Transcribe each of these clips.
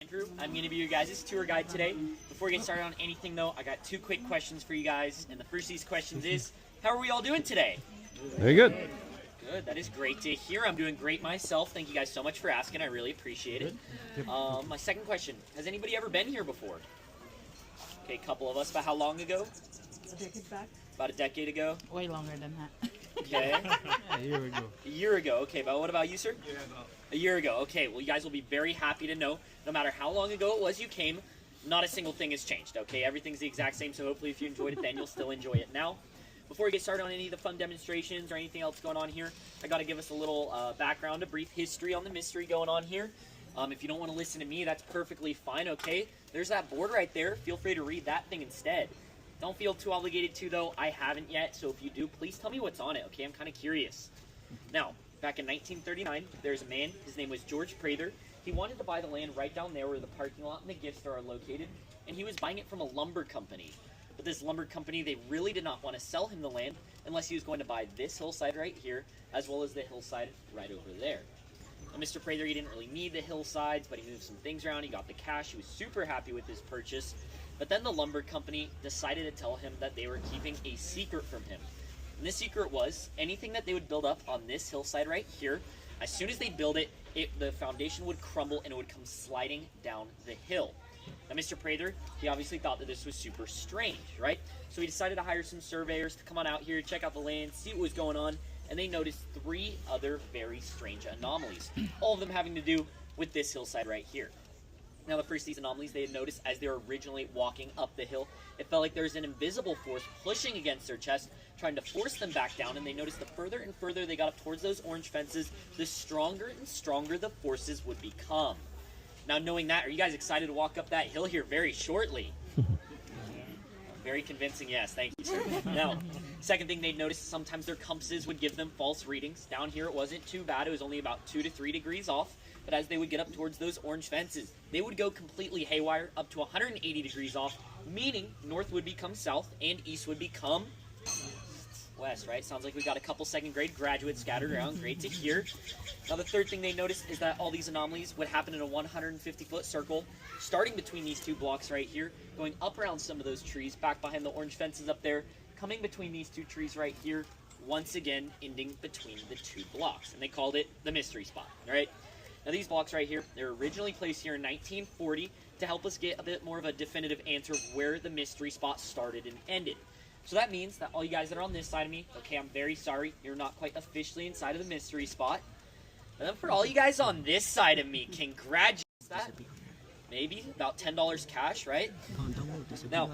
Andrew, I'm going to be your guys' tour guide today. Before we get started on anything though, I got 2 quick questions for you guys. And the first of these questions is, how are we all doing today? Very good. Good, that is great to hear. I'm doing great myself. Thank you guys so much for asking. I really appreciate it. My second question, has anybody ever been here before? Okay, a couple of us. About how long ago? A decade back. About a decade ago? Way longer than that. Okay. Yeah, a year ago. A year ago. Okay, but what about you, sir? Yeah, no. A year ago. Okay, well, you guys will be very happy to know, no matter how long ago it was you came, not a single thing has changed, okay? Everything's the exact same, so hopefully if you enjoyed it then, you'll still enjoy it now. Before we get started on any of the fun demonstrations or anything else going on here, I got to give us a little background, a brief history on the mystery going on here. If you don't want to listen to me, that's perfectly fine, okay? There's that board right there. Feel free to read that thing instead. Don't feel too obligated to, though. I haven't yet, so if you do, please tell me what's on it, okay? I'm kind of curious. Now, back in 1939, there's a man. His name was George Prather. He wanted to buy the land right down there where the parking lot and the gift store are located, and he was buying it from a lumber company. But this lumber company, they really did not want to sell him the land unless he was going to buy this hillside right here, as well as the hillside right over there. Now, Mr. Prather, he didn't really need the hillsides, but he moved some things around. He got the cash. He was super happy with his purchase. But then the lumber company decided to tell him that they were keeping a secret from him. And this secret was anything that they would build up on this hillside right here, as soon as they build it, the foundation would crumble and it would come sliding down the hill. Now, Mr. Prather, he obviously thought that this was super strange, right? So he decided to hire some surveyors to come on out here, check out the land, see what was going on, and they noticed 3 other very strange anomalies, all of them having to do with this hillside right here. Now, the first of these anomalies they had noticed as they were originally walking up the hill, it felt like there was an invisible force pushing against their chest, trying to force them back down, and they noticed the further and further they got up towards those orange fences, the stronger and stronger the forces would become. Now, knowing that, are you guys excited to walk up that hill here very shortly? Very convincing, yes. Thank you, sir. Now, second thing they'd noticed, sometimes their compasses would give them false readings. Down here, it wasn't too bad. It was only about 2 to 3 degrees off. But as they would get up towards those orange fences, they would go completely haywire, up to 180 degrees off, meaning north would become south and east would become west, right? Sounds like we got a couple second grade graduates scattered around. Great to hear. Now, the third thing they noticed is that all these anomalies would happen in a 150-foot circle, starting between these 2 blocks right here, going up around some of those trees, back behind the orange fences up there, coming between these 2 trees right here, once again ending between the 2 blocks. And they called it the mystery spot, all right? Now, these blocks right here, they were originally placed here in 1940 to help us get a bit more of a definitive answer of where the mystery spot started and ended. So that means that all you guys that are on this side of me, okay, I'm very sorry, you're not quite officially inside of the mystery spot. And then for all you guys on this side of me, congratulations. That maybe about $10 cash, right? Now,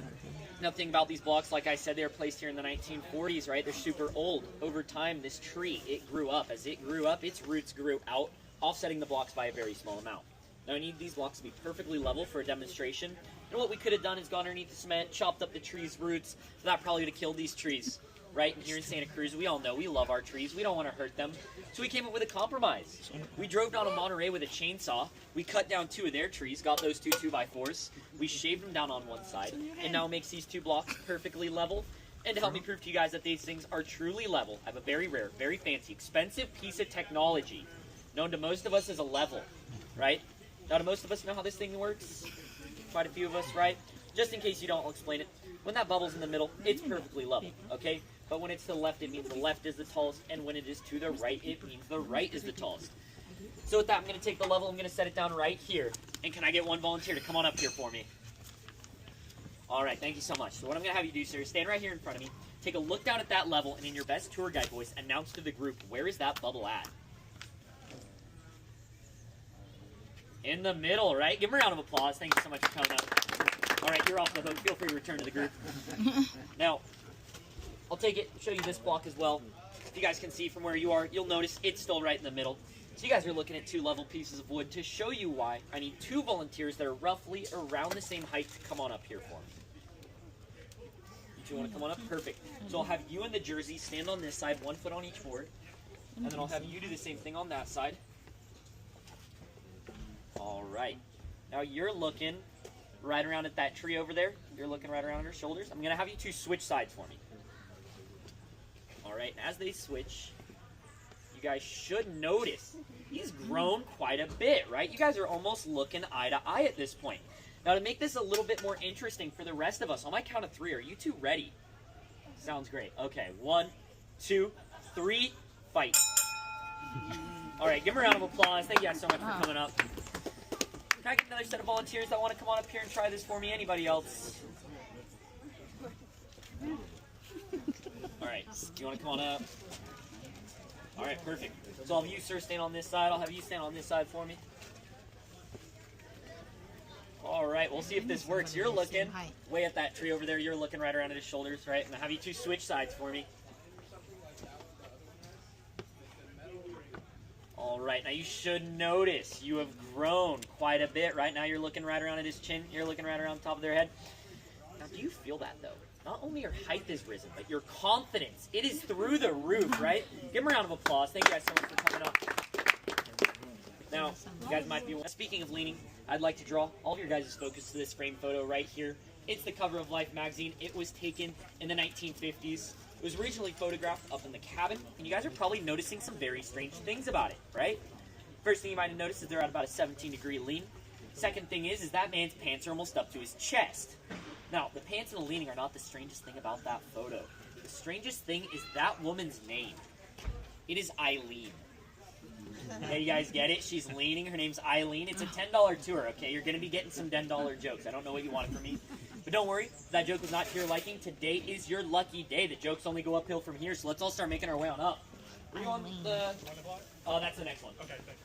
the thing about these blocks, like I said, they were placed here in the 1940s, right? They're super old. Over time, this tree, it grew up. As it grew up, its roots grew out, offsetting the blocks by a very small amount. Now, I need these blocks to be perfectly level for a demonstration. And what we could have done is gone underneath the cement, chopped up the tree's roots. So that probably would have killed these trees, right? And here in Santa Cruz, we all know we love our trees. We don't want to hurt them. So we came up with a compromise. We drove down to Monterey with a chainsaw. We cut down 2 of their trees, got those 2 2x4s. We shaved them down on one side, and now it makes these 2 blocks perfectly level. And to help me prove to you guys that these things are truly level, I have a very rare, very fancy, expensive piece of technology known to most of us as a level, right? Now, do most of us know how this thing works? Quite a few of us, right? Just in case you don't, I'll explain it. When that bubble's in the middle, it's perfectly level, okay? But when it's to the left, it means the left is the tallest, and when it is to the right, it means the right is the tallest. So with that, I'm going to take the level, I'm going to set it down right here. And can I get one volunteer to come on up here for me? All right, thank you so much. So what I'm going to have you do, sir, is stand right here in front of me, take a look down at that level, and in your best tour guide voice, announce to the group, where is that bubble at? In the middle, right? Give them a round of applause. Thank you so much for coming up. All right, you're off the hook. Feel free to return to the group. Now, I'll take it, show you this block as well. If you guys can see from where you are, you'll notice it's still right in the middle. So you guys are looking at 2 level pieces of wood. To show you why, I need 2 volunteers that are roughly around the same height to come on up here for me. You 2 want to come on up? Perfect. So I'll have you and the jersey stand on this side, 1 foot on each board. And then I'll have you do the same thing on that side. All right. Now you're looking right around at that tree over there. You're looking right around her shoulders. I'm going to have you two switch sides for me. All right, and as they switch, you guys should notice he's grown quite a bit, right? You guys are almost looking eye to eye at this point. Now, to make this a little bit more interesting for the rest of us, on my count of 3, are you two ready? Sounds great. Okay, 1, 2, 3, fight. All right, give him a round of applause. Thank you guys so much for coming up. Can I get another set of volunteers that want to come on up here and try this for me? Anybody else? All right, you want to come on up? All right, perfect. So I'll have you, sir, stand on this side. I'll have you stand on this side for me. All right, we'll see if this works. You're looking way at that tree over there. You're looking right around at his shoulders, right? And I'll have you two switch sides for me. All right, now you should notice you have grown quite a bit. Right now you're looking right around at his chin. You're looking right around the top of their head. Now, do you feel that, though? Not only your height is risen, but your confidence. It is through the roof, right? Give him a round of applause. Thank you guys so much for coming up. Now, you guys might be... Speaking of leaning, I'd like to draw all of your guys' focus to this frame photo right here. It's the cover of Life magazine. It was taken in the 1950s. It was originally photographed up in the cabin, and you guys are probably noticing some very strange things about it, right? First thing you might have noticed is they're at about a 17-degree lean. Second thing is that man's pants are almost up to his chest. Now, the pants and the leaning are not the strangest thing about that photo. The strangest thing is that woman's name. It is Eileen. Okay, you guys get it? She's leaning. Her name's Eileen. It's a $10 tour, okay? You're going to be getting some $10 jokes. I don't know what you wanted from me. But don't worry, if that joke was not to your liking, today is your lucky day. The jokes only go uphill from here, so let's all start making our way on up. Are you on the... Oh, that's the next one. Okay, thanks.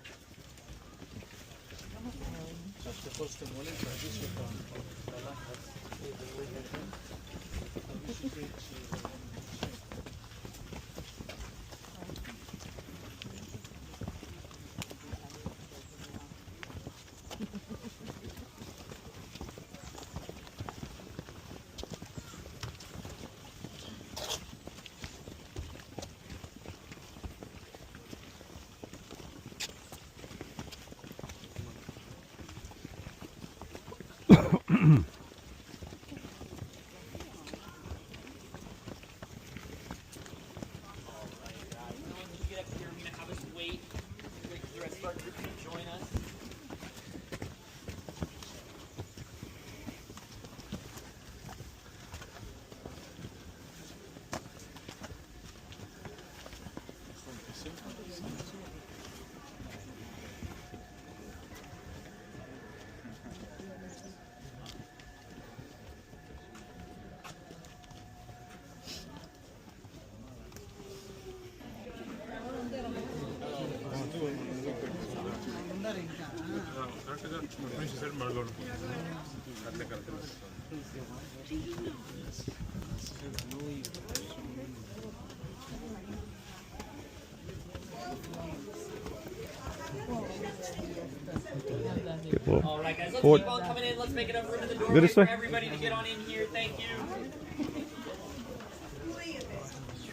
All right, guys, let's keep on coming in. Let's make enough room in the doorway for everybody to get on in here. Thank you.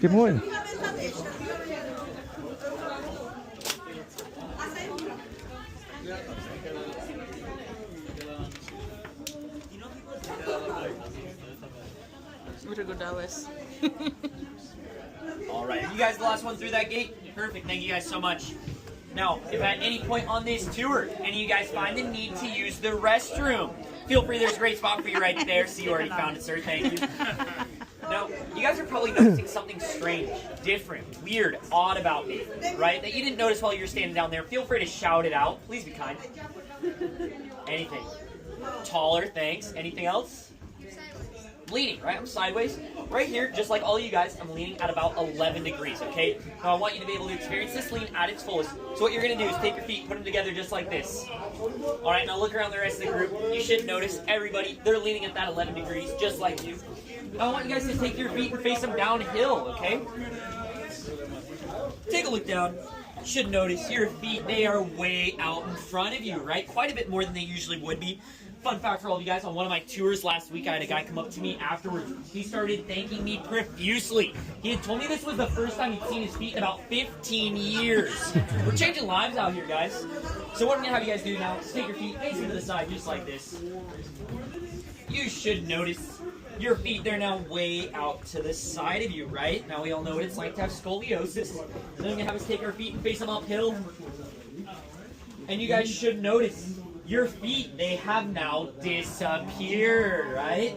Good morning. All right, are you guys the last one through that gate? Perfect, thank you guys so much. Now, if at any point on this tour, any of you guys find the need to use the restroom, feel free, there's a great spot for you right there. See, you already found it, sir, thank you. Now, you guys are probably noticing something strange, different, weird, odd about me, right? That you didn't notice while you were standing down there. Feel free to shout it out. Please be kind. Anything. Taller, thanks. Anything else? Leaning, right? I'm sideways. Right here, just like all of you guys, I'm leaning at about 11 degrees, okay? Now, I want you to be able to experience this lean at its fullest. So what you're going to do is take your feet, put them together just like this. All right, now look around the rest of the group. You should notice everybody, they're leaning at that 11 degrees, just like you. Now, I want you guys to take your feet and face them downhill, okay? Take a look down. You should notice your feet, they are way out in front of you, right? Quite a bit more than they usually would be. fun fact for all of you guys, on one of my tours last week, I had a guy come up to me afterwards. He started thanking me profusely. He had told me this was the first time he'd seen his feet in about 15 years. We're changing lives out here, guys. So what I'm going to have you guys do now is take your feet facing to the side just like this. You should notice your feet, they're now way out to the side of you, right? Now we all know what it's like to have scoliosis. Then I'm going to have us take our feet and face them uphill. And you guys should notice your feet, they have now disappeared, right?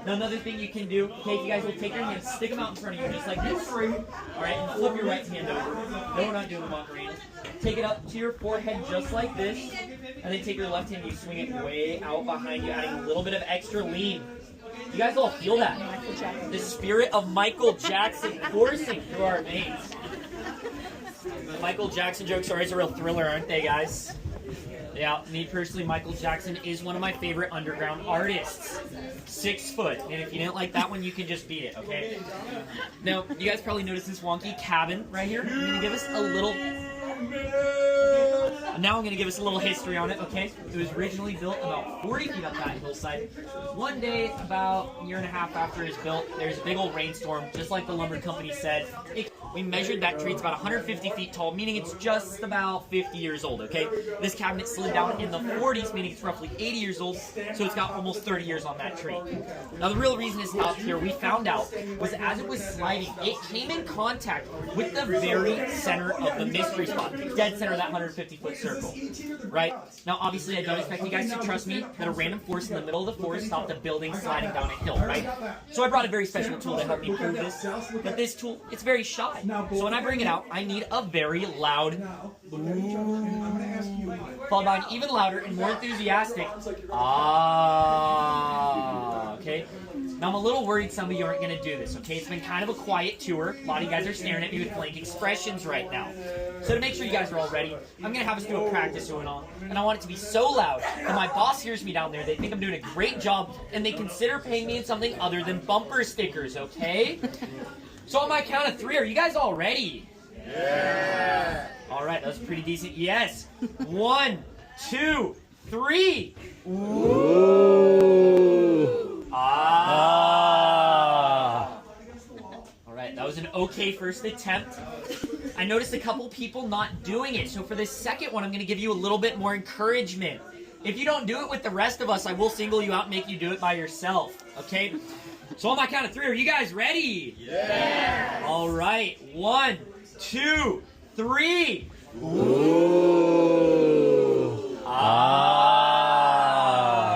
Now another thing you can do, okay, if you guys will take your hands, stick them out in front of you just like this. Alright, and flip your right hand over. No, we're not doing the Macarena. Take it up to your forehead just like this. And then take your left hand, you swing it way out behind you, adding a little bit of extra lean. You guys all feel that? The spirit of Michael Jackson coursing through our veins. The Michael Jackson jokes are always a real thriller, aren't they, guys? Yeah, me personally, Michael Jackson is one of my favorite underground artists. 6 foot. And if you didn't like that one, you can just beat it, okay? Now, you guys probably noticed this wonky cabin right here. I'm going to give us a little... Now I'm going to give us a little history on it, okay? It was originally built about 40 feet up that hillside. One day, about a year and a half after it was built, there's a big old rainstorm, just like the lumber company said. We measured that tree, it's about 150 feet tall, meaning it's just about 50 years old, okay? This cabinet slid down in the 40s, meaning it's roughly 80 years old, so it's got almost 30 years on that tree. Now the real reason it's out here, we found out, was as it was sliding, it came in contact with the very center of the mystery spot, dead center of that 150-foot circle, right? Now obviously I don't expect you guys to trust me that a random force in the middle of the forest stopped a building sliding down a hill, right? So I brought a very special tool to help me prove this, but this tool, it's very shy. So when I bring it out, I need a very loud ooh, followed by an even louder and more enthusiastic ah, okay? Now I'm a little worried some of you aren't going to do this, okay? It's been kind of a quiet tour. A lot of you guys are staring at me with blank expressions right now. So to make sure you guys are all ready, I'm going to have us do a practice going on. And I want it to be so loud that my boss hears me down there, they think I'm doing a great job, and they consider paying me in something other than bumper stickers, okay? So on my count of 3, are you guys all ready? Yeah. All right, that was pretty decent. Yes. 1, 2, 3. Ooh. Ah. All right, that was an okay first attempt. I noticed a couple people not doing it. So for this second one, I'm going to give you a little bit more encouragement. If you don't do it with the rest of us, I will single you out and make you do it by yourself. Okay? So on my count of 3, are you guys ready? Yeah. All right. 1, 2, 3. Ooh. Ah.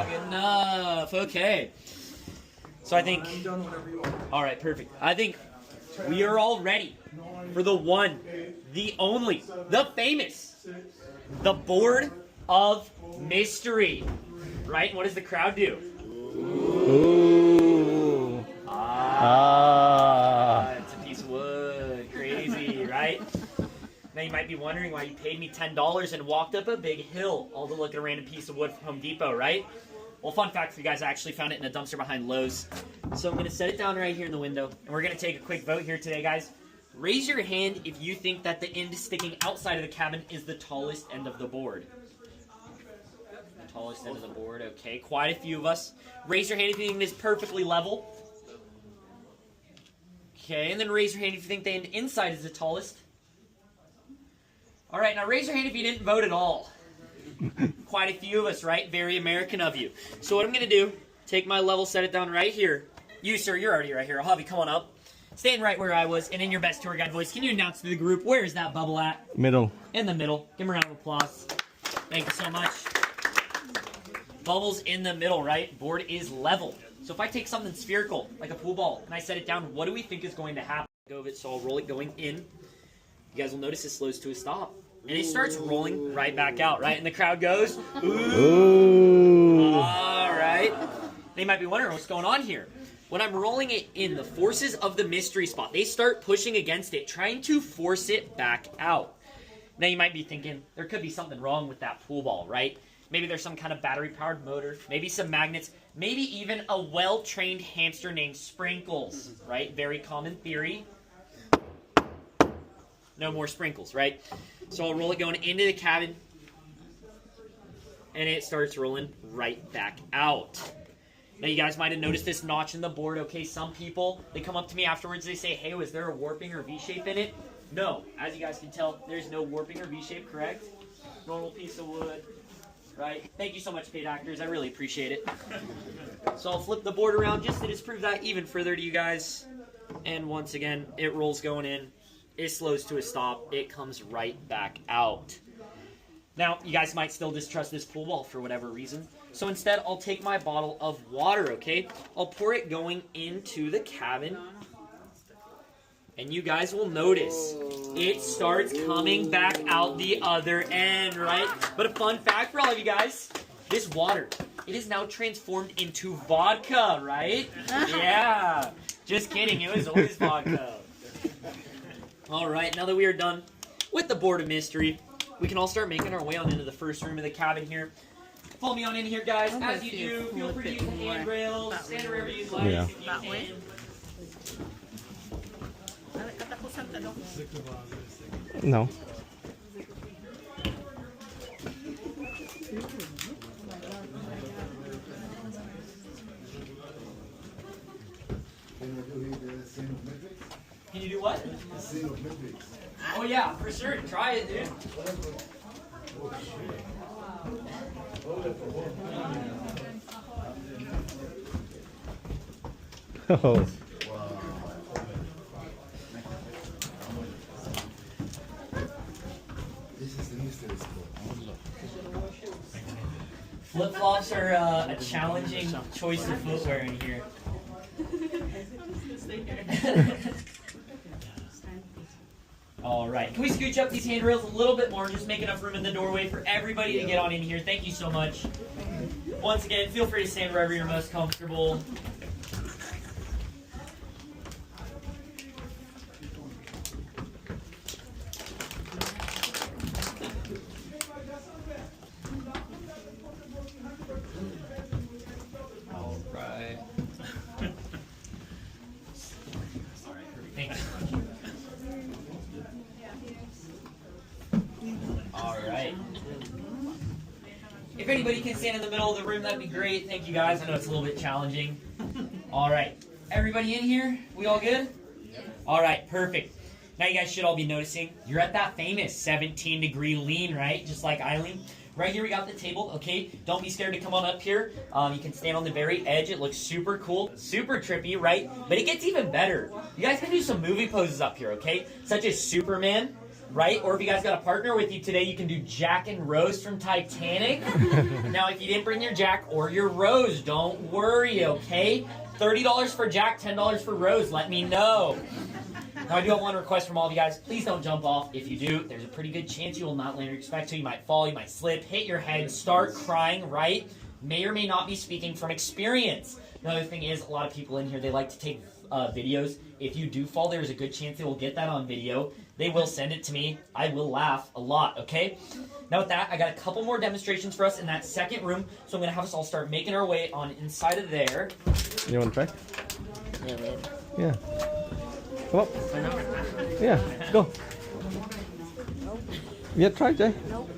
Good enough. Okay. So I think. All right. Perfect. I think we are all ready for the one, the only, the famous, the board of mystery. Right? What does the crowd do? Ooh. It's a piece of wood. Crazy, right? Now you might be wondering why you paid me $10 and walked up a big hill all to look at a random piece of wood from Home Depot, right? Well, fun fact for you guys, I actually found it in a dumpster behind Lowe's. So I'm going to set it down right here in the window, and we're going to take a quick vote here today, guys. Raise your hand if you think that the end sticking outside of the cabin is the tallest end of the board. The tallest end of the board, okay. Quite a few of us. Raise your hand if you think it is perfectly level. Okay, and then raise your hand if you think the end inside is the tallest. All right, now raise your hand if you didn't vote at all. Quite a few of us, right? Very American of you. So what I'm going to do, take my level, set it down right here. You, sir, you're already right here. I'll have you come on up. Stand right where I was, and in your best tour guide voice, can you announce to the group, where is that bubble at? Middle. In the middle. Give him a round of applause. Thank you so much. Bubble's in the middle, right? Board is level. So if I take something spherical, like a pool ball, and I set it down, what do we think is going to happen? Go of it, so I'll roll it going in. You guys will notice it slows to a stop. And it starts rolling right back out, right? And the crowd goes, ooh. All right. They might be wondering what's going on here. When I'm rolling it in, the forces of the mystery spot, they start pushing against it, trying to force it back out. Now you might be thinking, there could be something wrong with that pool ball, right? Maybe there's some kind of battery-powered motor, maybe some magnets, maybe even a well-trained hamster named Sprinkles, right? Very common theory. No more sprinkles, right? So I'll roll it going into the cabin. and it starts rolling right back out. Now, you guys might have noticed this notch in the board, okay? Some people, they come up to me afterwards, they say, hey, was there a warping or V-shape in it? No. As you guys can tell, there's no warping or V-shape, correct? Normal piece of wood, right? Thank you so much, paid actors. I really appreciate it. So I'll flip the board around just to disprove that even further to you guys. And once again, it rolls going in. It slows to a stop. It comes right back out. Now, you guys might still distrust this pool ball for whatever reason. So instead, I'll take my bottle of water, okay? I'll pour it going into the cabin. And you guys will notice it starts coming back out the other end, right? But a fun fact for all of you guys, this water, it is now transformed into vodka, right? Yeah. Just kidding, it was always vodka. All right, now that we are done with the board of mystery, we can all start making our way on into the first room of the cabin here. Follow me on in here, guys. As you do, feel free to use the handrails, stand wherever you'd like. Yeah. If you can. No. Can you do what? Oh yeah, for sure. Try it, dude. Oh. Flip-flops are a challenging choice of footwear in here. All right, can we scooch up these handrails a little bit more, just make enough room in the doorway for everybody to get on in here. Thank you so much. Once again, feel free to stand wherever you're most comfortable. All right. Thank you. All right. If anybody can stand in the middle of the room, that'd be great. Thank you, guys. I know it's a little bit challenging. All right. Everybody in here? We all good? All right. Perfect. Now you guys should all be noticing you're at that famous 17-degree lean, right? Just like Eileen. Right here we got the table, okay? Don't be scared to come on up here. You can stand on the very edge. It looks super cool, super trippy, right? But it gets even better. You guys can do some movie poses up here, okay? Such as Superman, right? Or if you guys got a partner with you today, you can do Jack and Rose from Titanic. Now, if you didn't bring your Jack or your Rose, don't worry, okay? $30 for Jack, $10 for Rose. Let me know. Now, I do have one request from all of you guys. Please don't jump off. If you do, there's a pretty good chance you will not land where you expect to. You might fall, you might slip, hit your head, start crying, right? May or may not be speaking from experience. Another thing is, a lot of people in here, they like to take videos. If you do fall, there's a good chance they will get that on video. They will send it to me. I will laugh a lot, okay? Now with that, I got a couple more demonstrations for us in that second room, so I'm going to have us all start making our way on inside of there. You want to try? Yeah, man. Yeah. Come up. Yeah, go. Yeah, try, Jay. Nope.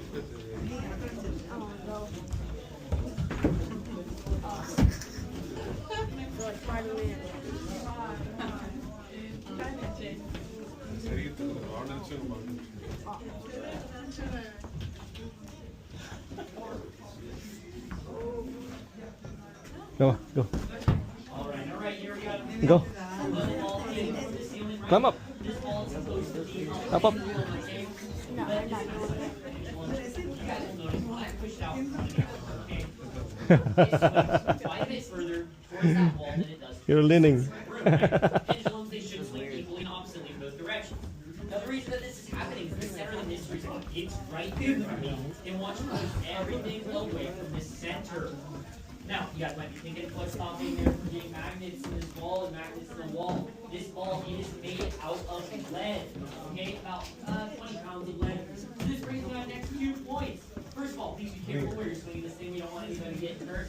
Go, go. All right, here we go. Go. Climb up. Up, up. You're leaning. Pendulums, they should swing equally and oppositely in both directions. Now, the reason that this is happening is the center of the mystery zone. It's right here for me. And watch me push everything away from the center. Now, you guys might be thinking, what's stopping there from getting magnets in this ball and magnets in the wall? This ball is made out of lead, okay? About 20 pounds of lead. So this brings me on next 2 points. First of all, please be careful where you're swinging this thing. We don't want anybody getting hurt.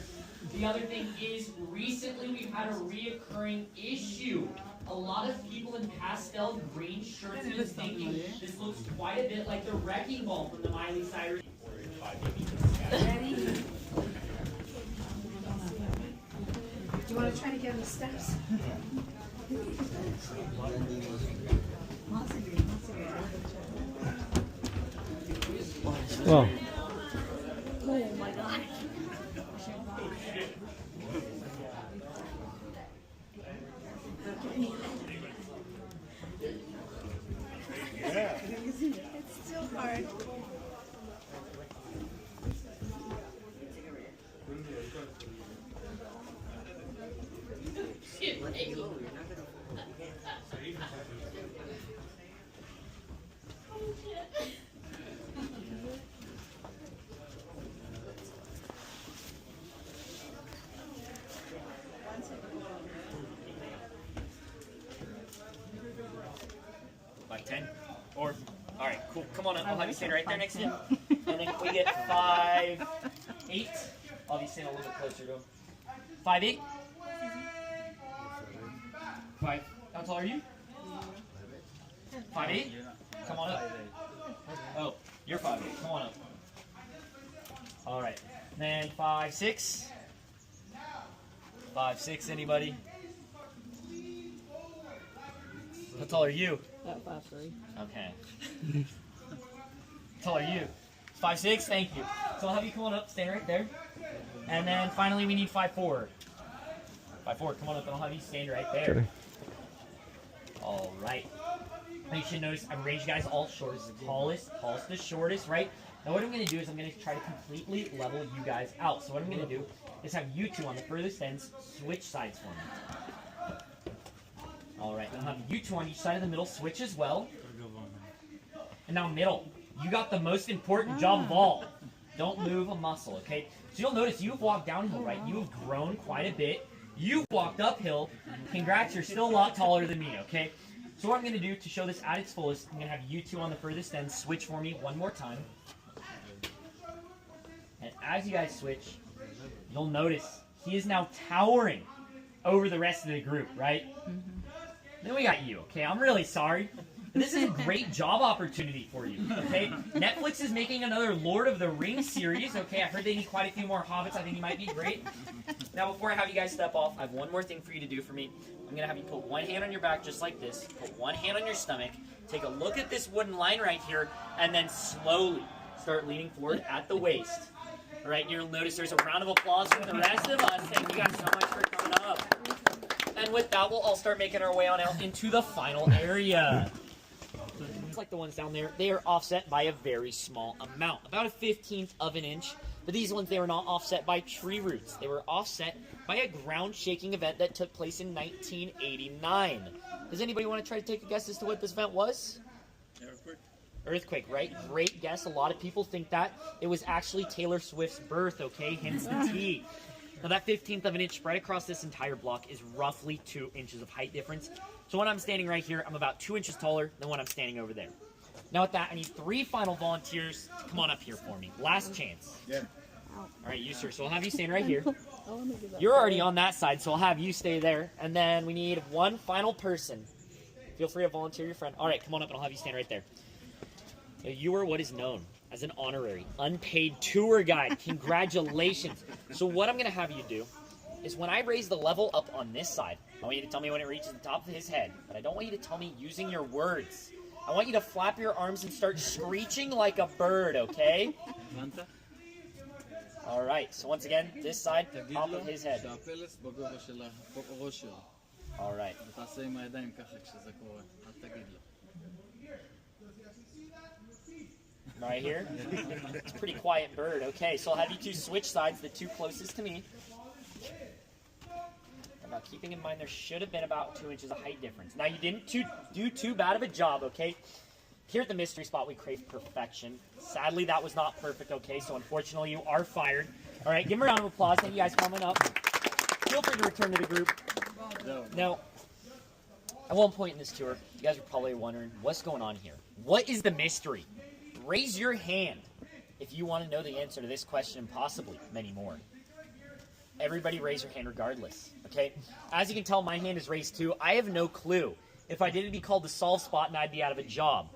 The other thing is, recently we've had a reoccurring issue. A lot of people in pastel green shirts have been thinking this looks quite a bit like the wrecking ball from the Miley Cyrus. Ready? Do you want to try to get on the steps? Wow. Oh my god. It's still hard. Like 10? Or, alright, cool. Come on up. I'll have you stand right there next to him. And then can we get 5, 8? I'll have you stand a little bit closer to him. 5, 8? 5. How tall are you? 5, 8? Come on up. Oh, you're 5, 8. Come on up. Alright. Then 5, 6. 5, 6, anybody? How tall are you? About 5'3". Okay. How tall are you? 5'6", thank you. So I'll have you come on up, stand right there. And then finally we need 5'4". 5'4", come on up and I'll have you stand right there. Okay. Alright. Now you should notice I've arranged you guys all short as the tallest to shortest, right? Now what I'm going to do is I'm going to try to completely level you guys out. So what I'm going to do is have you two on the furthest ends switch sides for me. Alright, I'll have you two on each side of the middle switch as well. And now middle, you got the most important job of all. Don't move a muscle, okay? So you'll notice you've walked downhill, right? You've grown quite a bit. You've walked uphill. Congrats, you're still a lot taller than me, okay? So what I'm going to do to show this at its fullest, I'm going to have you two on the furthest end switch for me one more time. And as you guys switch, you'll notice he is now towering over the rest of the group, right? Then we got you, okay? I'm really sorry. But this is a great job opportunity for you, okay? Netflix is making another Lord of the Rings series, okay? I heard they need quite a few more hobbits. I think you might be great. Now, before I have you guys step off, I have one more thing for you to do for me. I'm going to have you put one hand on your back just like this, put one hand on your stomach, take a look at this wooden line right here, and then slowly start leaning forward at the waist. All right, you'll notice there's a round of applause from the rest of us. Thank you guys so much for coming up. And with that, we'll all start making our way on out into the final area. It's like the ones down there. They are offset by a very small amount, about a 1/15 of an inch. But these ones, they were not offset by tree roots. They were offset by a ground-shaking event that took place in 1989. Does anybody want to try to take a guess as to what this event was? Earthquake, right? Great guess. A lot of people think that. It was actually Taylor Swift's birth, okay? Hence the T. Now that 1/15 of an inch spread across this entire block is roughly 2 inches of height difference. So when I'm standing right here, I'm about 2 inches taller than when I'm standing over there. Now with that, I need 3 final volunteers to come on up here for me. Last chance. Yeah. All right, you sir. So I'll have you stand right here. You're already on that side, so I'll have you stay there. And then we need one final person. Feel free to volunteer your friend. All right, come on up and I'll have you stand right there. You are what is known as an honorary, unpaid tour guide. Congratulations. So what I'm going to have you do is when I raise the level up on this side, I want you to tell me when it reaches the top of his head. But I don't want you to tell me using your words. I want you to flap your arms and start screeching like a bird, okay? All right. So once again, this side, top of his head. All right. Right here. It's a pretty quiet bird. Okay, so I'll have you two switch sides, the two closest to me. Now, keeping in mind there should have been about 2 inches of height difference. Now, you didn't do too bad of a job, okay? Here at the mystery spot, we crave perfection. Sadly, that was not perfect, okay? So, unfortunately, you are fired. All right, give them a round of applause. Thank you guys for coming up. Feel free to return to the group. Now, at one point in this tour, you guys are probably wondering, what's going on here? What is the mystery? Raise your hand if you want to know the answer to this question and possibly many more. Everybody raise your hand regardless, okay? As you can tell, my hand is raised too. I have no clue. If I did, it'd be called the solve spot and I'd be out of a job,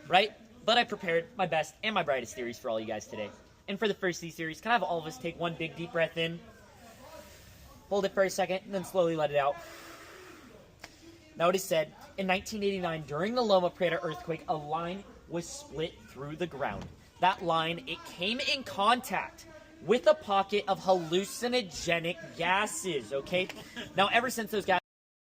right? But I prepared my best and my brightest theories for all you guys today. And for the first C-Series, can I have all of us take one big deep breath in? Hold it for a second, and then slowly let it out. Now it is said, in 1989, during the Loma Prieta earthquake, a line was split through the ground. That line, it came in contact with a pocket of hallucinogenic gases, okay? Now, ever since those gases